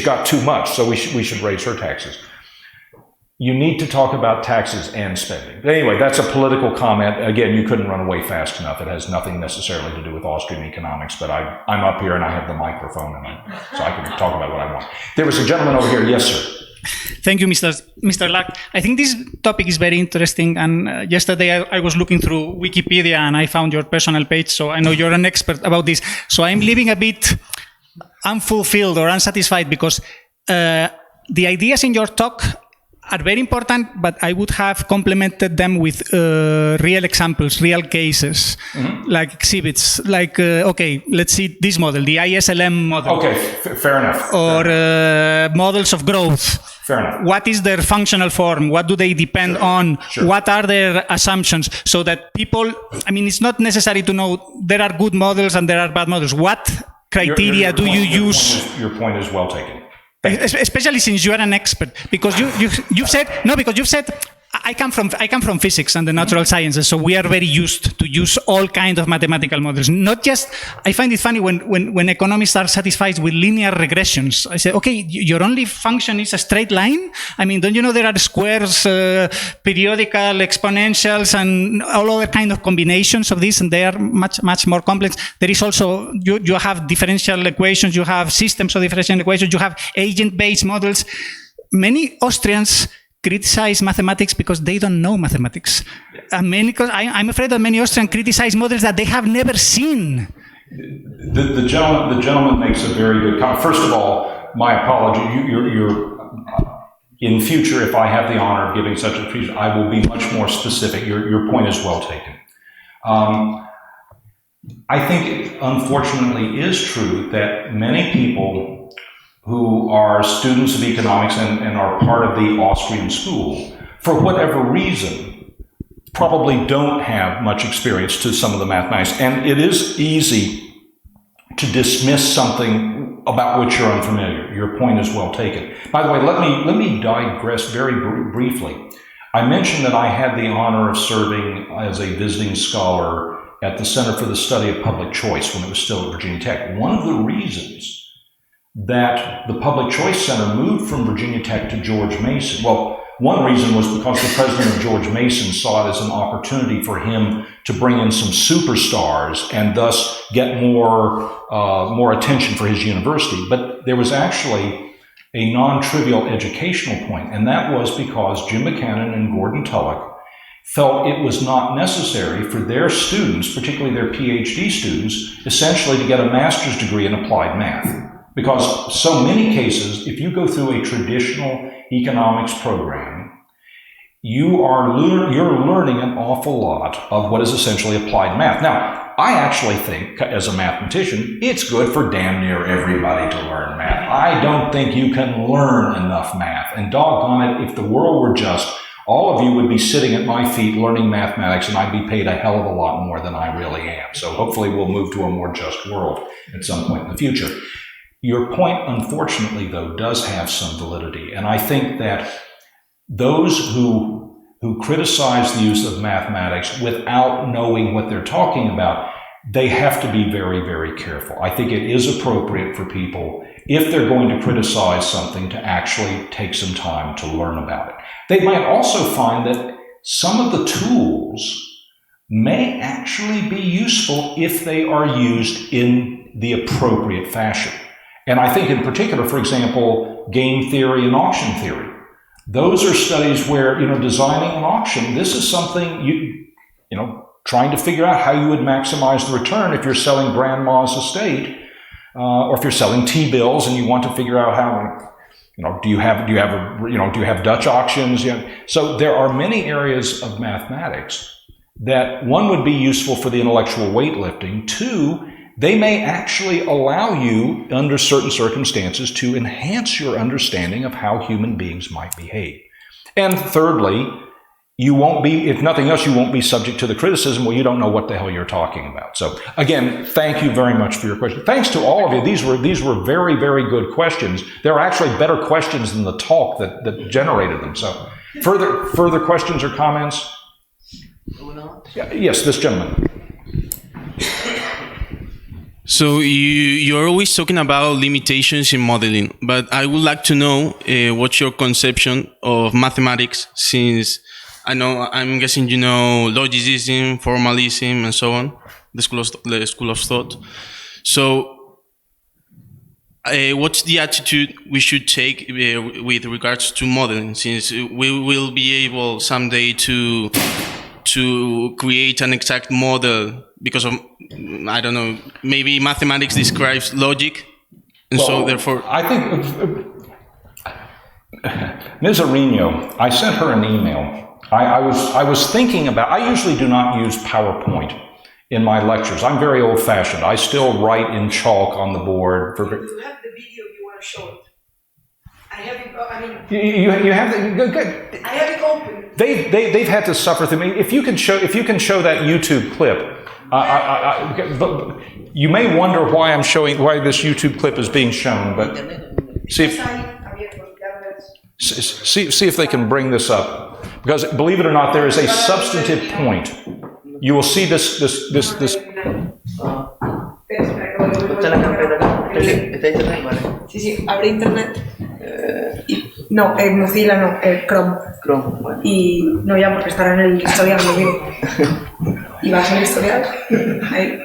got too much, so we should raise her taxes. You need to talk about taxes and spending. But anyway, that's a political comment. Again, you couldn't run away fast enough. It has nothing necessarily to do with Austrian economics, but I'm up here and I have the microphone, so I can talk about what I want. There was a gentleman over here. Yes, sir. Thank you, Mr. Lark. I think this topic is very interesting, and yesterday I was looking through Wikipedia and I found your personal page, so I know you're an expert about this. So I'm living a bit unfulfilled or unsatisfied because the ideas in your talk are very important, but I would have complemented them with real examples, real cases, like exhibits, like, okay, let's see this model, the ISLM model. Okay, fair enough. Or models of growth. Fair enough. What is their functional form? What do they depend on? Sure. What are their assumptions? So that people, I mean, it's not necessary to know there are good models and there are bad models. What criteria do you use? Your point is well taken. Especially since you are an expert, because you've said I come from physics and the natural sciences, so we are very used to use all kinds of mathematical models. Not just, I find it funny when economists are satisfied with linear regressions. I say, okay, your only function is a straight line? I mean, don't you know there are squares, periodical, exponentials, and all other kind of combinations of this, and they are much, much more complex. There is also, you have differential equations, you have systems of differential equations, you have agent-based models. Many Austrians criticize mathematics because they don't know mathematics. I'm afraid that many Austrians criticize models that they have never seen. The gentleman makes a very good comment. First of all, my apology. In future, if I have the honor of giving such a presentation, I will be much more specific. Your point is well taken. I think it unfortunately is true that many people who are students of economics and are part of the Austrian school, for whatever reason, probably don't have much experience to some of the mathematics. And it is easy to dismiss something about which you're unfamiliar. Your point is well taken. By the way, let me digress very briefly. I mentioned that I had the honor of serving as a visiting scholar at the Center for the Study of Public Choice when it was still at Virginia Tech. One of the reasons that the Public Choice Center moved from Virginia Tech to George Mason. Well, one reason was because the president of George Mason saw it as an opportunity for him to bring in some superstars and thus get more attention for his university. But there was actually a non-trivial educational point, and that was because Jim Buchanan and Gordon Tullock felt it was not necessary for their students, particularly their PhD students, essentially to get a master's degree in applied math. Because so many cases, if you go through a traditional economics program, you're learning an awful lot of what is essentially applied math. Now, I actually think, as a mathematician, it's good for damn near everybody to learn math. I don't think you can learn enough math. And doggone it, if the world were just, all of you would be sitting at my feet learning mathematics, and I'd be paid a hell of a lot more than I really am. So hopefully we'll move to a more just world at some point in the future. Your point, unfortunately, though, does have some validity. And I think that those who criticize the use of mathematics without knowing what they're talking about, they have to be very, very careful. I think it is appropriate for people, if they're going to criticize something, to actually take some time to learn about it. They might also find that some of the tools may actually be useful if they are used in the appropriate fashion. And I think in particular, for example, game theory and auction theory. Those are studies where, designing an auction, this is something trying to figure out how you would maximize the return if you're selling grandma's estate, or if you're selling T-bills and you want to figure out how, do you have Dutch auctions? So there are many areas of mathematics that, one, would be useful for the intellectual weightlifting. Two, they may actually allow you, under certain circumstances, to enhance your understanding of how human beings might behave. And thirdly, you won't be, if nothing else, you won't be subject to the criticism, well, you don't know what the hell you're talking about. So again, thank you very much for your question. Thanks to all of you. These were very, very good questions. There are actually better questions than the talk that generated them. So further questions or comments? Yes, this gentleman. So you're always talking about limitations in modeling, but I would like to know what's your conception of mathematics, since I'm guessing you know logicism, formalism, and so on, the school of thought. So what's the attitude we should take with regards to modeling, since we will be able someday to create an exact model because of, I don't know, maybe mathematics describes logic, and so therefore... I think Ms. Arino, I sent her an email. I was thinking about, I usually do not use PowerPoint in my lectures. I'm very old-fashioned. I still write in chalk on the board. You have the video you want to show it. I have it, You have the, good. I have it open. They've had to suffer through me. If you can show that YouTube clip, you may wonder why this YouTube clip is being shown, but see if they can bring this up. Because believe it or not, there is a substantive point. You will see this. Sí, abre internet. No, Mozilla no, Chrome. Bueno. Y no ya porque estará en el historial lo mismo. Y vas al historial. Ahí,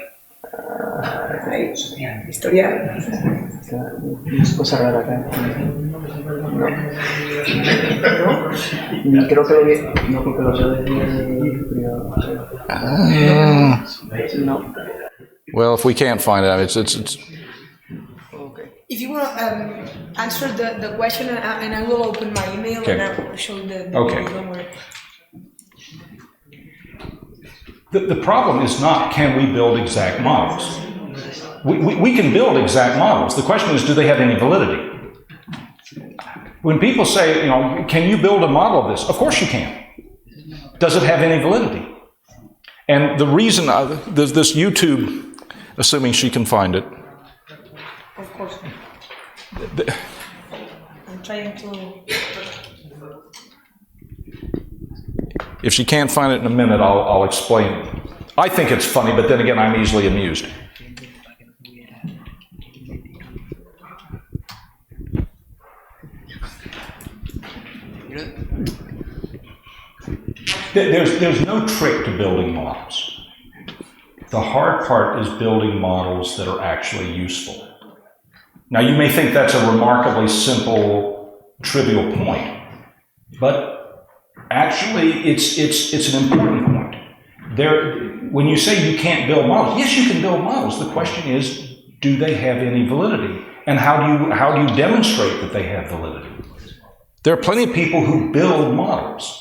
historial. Es cosa rara acá. No. Creo que lo vi. No, porque lo veo desde privado. No. Well, if we can't find it, it's. Okay. If you want to answer the question, and I will open my email and I will show the okay. Video. The problem is not can we build exact models. We can build exact models. The question is, do they have any validity? When people say, can you build a model of this? Of course you can. Does it have any validity? And the reason this YouTube, assuming she can find it. Of course. I'm trying to. If she can't find it in a minute, I'll explain it. I think it's funny, but then again, I'm easily amused. There's no trick to building models. The hard part is building models that are actually useful. Now, you may think that's a remarkably simple, trivial point, but actually, it's an important point. When you say you can't build models, yes, you can build models. The question is, do they have any validity? And how do you demonstrate that they have validity? There are plenty of people who build models.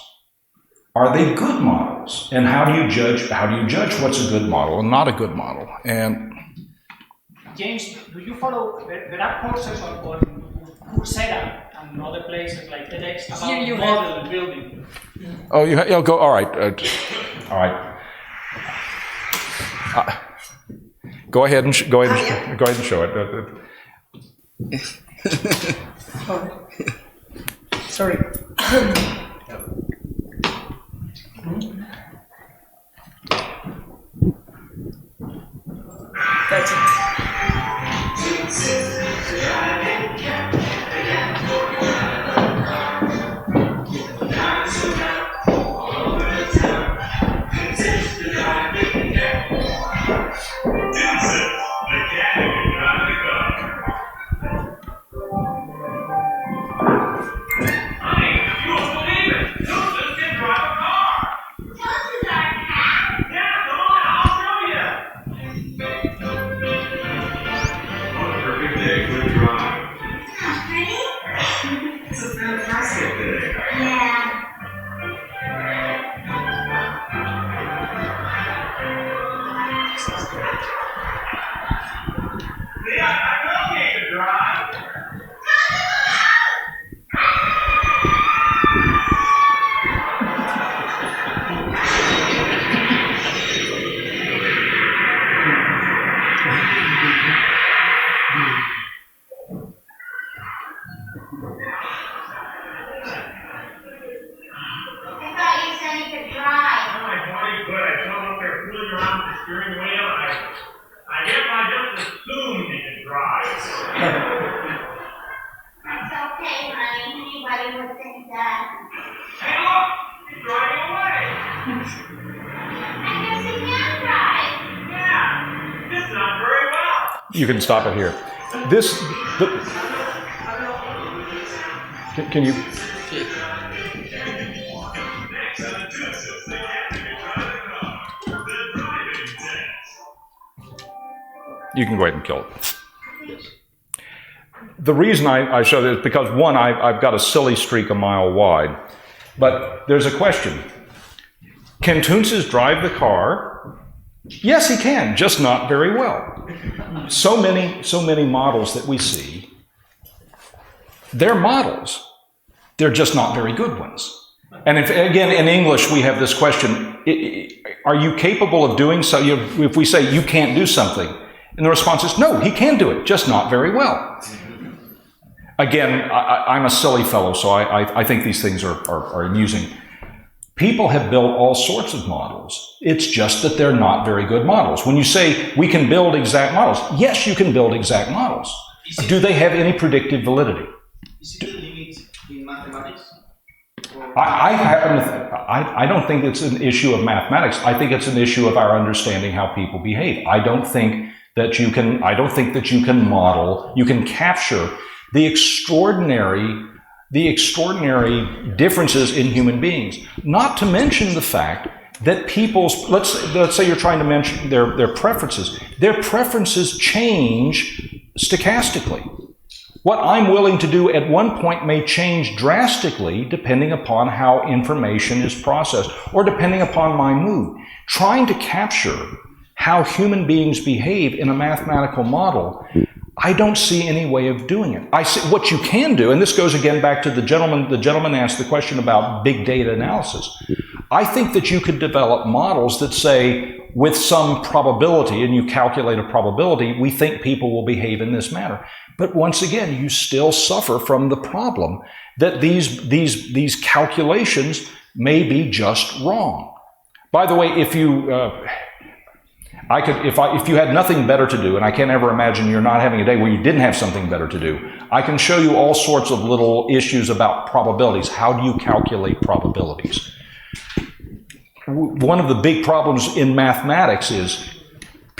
Are they good models? And how do you judge what's a good model and not a good model? And James, do you follow? There are courses on Coursera and other places like TEDx about model building. Oh, you'll go. All right, all right. Go ahead and show it. Sorry. That's it. You can stop it here. Can you? You can go ahead and kill it. the reason I show this is because, one, I've got a silly streak a mile wide. But there's a question. Can Tunces drive the car? Yes, he can, just not very well. So many models that we see, they're models. They're just not very good ones. And again, in English, we have this question, are you capable of doing so? If we say you can't do something, and the response is, no, he can do it, just not very well. Again, I'm a silly fellow, so I think these things are amusing. People have built all sorts of models. It's just that they're not very good models. When you say we can build exact models, yes, you can build exact models. Do they have any predictive validity? Is it a limit in mathematics? I don't think it's an issue of mathematics. I think it's an issue of our understanding how people behave. I don't think that you can model, you can capture the extraordinary differences in human beings. Not to mention the fact that people's, let's say you're trying to mention their preferences. Their preferences change stochastically. What I'm willing to do at one point may change drastically depending upon how information is processed or depending upon my mood. Trying to capture how human beings behave in a mathematical model, I don't see any way of doing it. I see what you can do, and this goes again back to the gentleman asked the question about big data analysis. I think that you could develop models that say, with some probability, and you calculate a probability, we think people will behave in this manner. But once again, you still suffer from the problem that these calculations may be just wrong. By the way, if you had nothing better to do, and I can't ever imagine you're not having a day where you didn't have something better to do, I can show you all sorts of little issues about probabilities. How do you calculate probabilities? One of the big problems in mathematics is,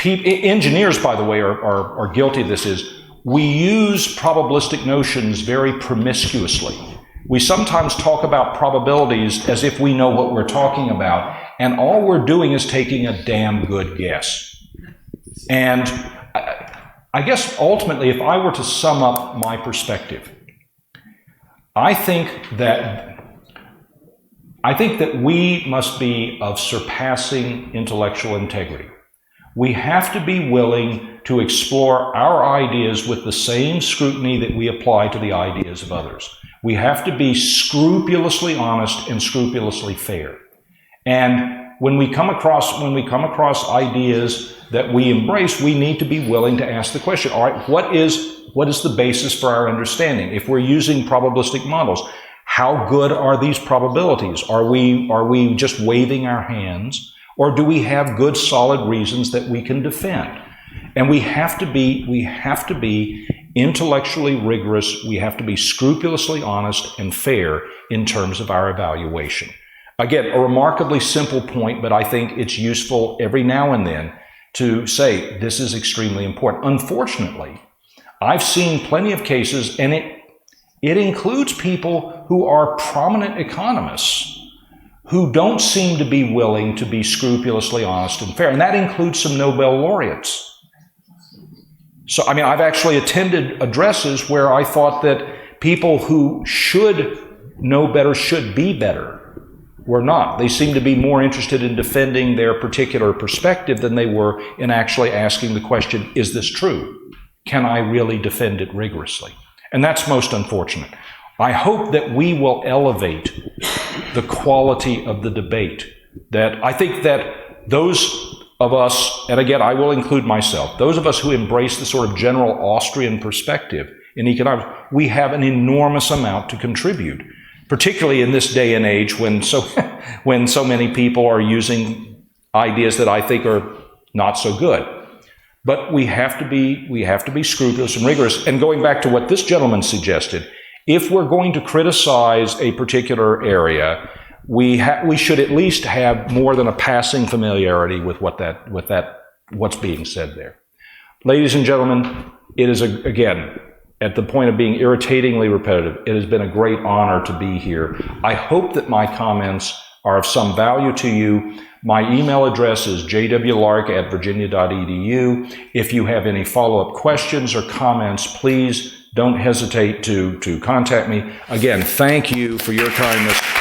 engineers, by the way, are guilty of this, is we use probabilistic notions very promiscuously. We sometimes talk about probabilities as if we know what we're talking about, and all we're doing is taking a damn good guess. And I guess ultimately, if I were to sum up my perspective, I think that we must be of surpassing intellectual integrity. We have to be willing to explore our ideas with the same scrutiny that we apply to the ideas of others. We have to be scrupulously honest and scrupulously fair. And when we come across ideas that we embrace, we need to be willing to ask the question, all right, what is the basis for our understanding? If we're using probabilistic models, how good are these probabilities? Are we just waving our hands? Or do we have good, solid reasons that we can defend? And we have to be intellectually rigorous. We have to be scrupulously honest and fair in terms of our evaluation. Again, a remarkably simple point, but I think it's useful every now and then to say this is extremely important. Unfortunately, I've seen plenty of cases, and it includes people who are prominent economists who don't seem to be willing to be scrupulously honest and fair. And that includes some Nobel laureates. So, I mean, I've actually attended addresses where I thought that people who should know better, should be better, were not. They seemed to be more interested in defending their particular perspective than they were in actually asking the question, is this true? Can I really defend it rigorously? And that's most unfortunate. I hope that we will elevate the quality of the debate. That I think that those of us, and again, I will include myself, those of us who embrace the sort of general Austrian perspective in economics, we have an enormous amount to contribute, particularly in this day and age when so many people are using ideas that I think are not so good. But we have to be scrupulous and rigorous. And going back to what this gentleman suggested, if we're going to criticize a particular area, we should at least have more than a passing familiarity with what's being said there. Ladies and gentlemen, it is again, at the point of being irritatingly repetitive, it has been a great honor to be here. I hope that my comments are of some value to you. My email address is jwlark@virginia.edu. If you have any follow-up questions or comments, please don't hesitate to contact me. Again, thank you for your kindness.